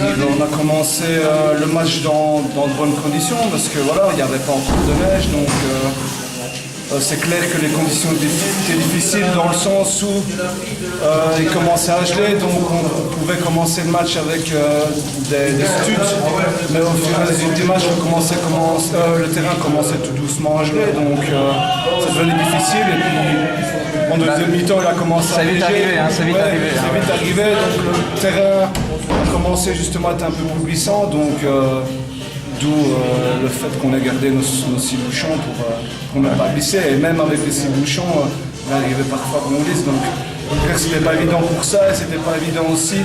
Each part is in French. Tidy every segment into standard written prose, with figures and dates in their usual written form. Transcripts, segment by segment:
On a commencé le match dans de bonnes conditions parce que voilà, il n'y avait pas encore de neige, donc c'est clair que les conditions étaient difficiles dans le sens où il commençait à geler, donc on pouvait commencer le match avec des studs, mais au fur et à mesure du match, le terrain commençait tout doucement à geler, donc ça devenait difficile. Et puis en deuxième mi-temps, il a commencé à vite arrivé, hein, c'est vite arrivé. C'est vite arrivé, donc le terrain a commencé justement à être un peu plus glissant, donc d'où le fait qu'on ait gardé nos 6 bouchons pour ne pas glisser. Et même avec les 6 bouchons, il arrivait parfois qu'on glisse. Donc c'était pas évident pour ça, et c'était pas évident aussi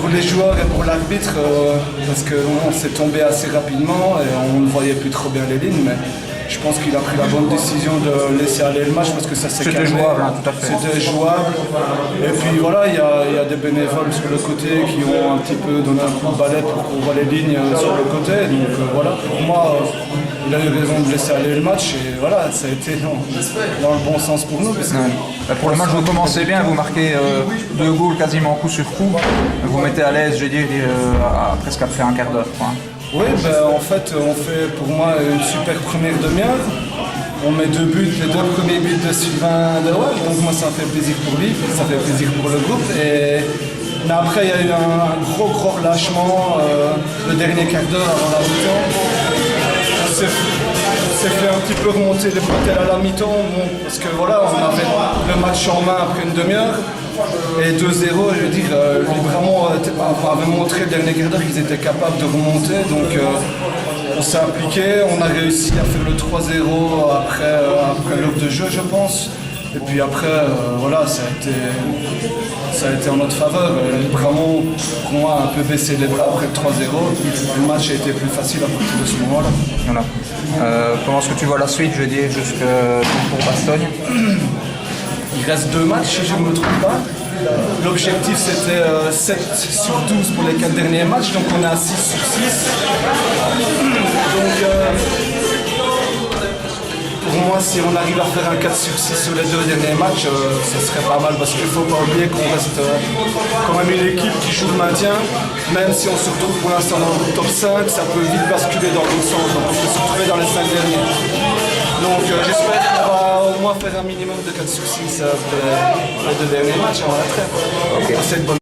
pour les joueurs et pour l'arbitre, parce qu'on s'est tombé assez rapidement et on ne voyait plus trop bien les lignes. Mais je pense qu'il a pris la bonne décision de laisser aller le match parce que ça s'est calmé. C'était jouable, hein, tout à fait. C'était jouable. Et puis voilà, il y a des bénévoles sur le côté qui ont un petit peu donné un coup de balai pour qu'on voit les lignes sur le côté. Donc voilà, pour moi, il a eu raison de laisser aller le match. Et voilà, ça a été dans le bon sens pour nous. Parce que pour le match, vous commencez bien, vous marquez 2 goals quasiment coup sur coup. Vous mettez à l'aise, je vais dire, presque après un quart d'heure. Oui, en fait, on fait pour moi une super première demi-heure. On met 2 buts, les 2 premiers buts de Sylvain Deroual, donc moi ça me fait plaisir pour lui, ça fait plaisir pour le groupe. Mais après il y a eu un gros relâchement le dernier quart d'heure avant la mi-temps. On s'est fait un petit peu remonter les bretelles à la mi-temps, parce que voilà, on avait le match en main après une demi-heure. Et 2-0, je veux dire, vraiment avait montré le dernier quart d'heure qu'ils étaient capables de remonter. Donc on s'est impliqué, on a réussi à faire le 3-0 après l'heure de jeu, je pense. Et puis après, voilà, ça a été en notre faveur. Vraiment, pour moi, un peu baissé les bras après le 3-0. Le match a été plus facile à partir de ce moment-là. Voilà. Comment est-ce que tu vois la suite, je veux dire, pour Bastogne? Il reste 2 matchs, si je ne me trompe pas. L'objectif c'était 7 sur 12 pour les 4 derniers matchs, donc on est à 6 sur 6. Donc pour moi, si on arrive à faire un 4 sur 6 sur les 2 derniers matchs, ça serait pas mal parce qu'il ne faut pas oublier qu'on reste quand même une équipe qui joue le maintien. Même si on se retrouve pour l'instant dans le top 5, ça peut vite basculer dans l'autre sens, donc on peut se retrouver dans les 5 derniers. Donc j'espère qu'on va au moins faire un minimum de 4 sur 6 pour les 2 derniers matchs avant la trêve. Okay.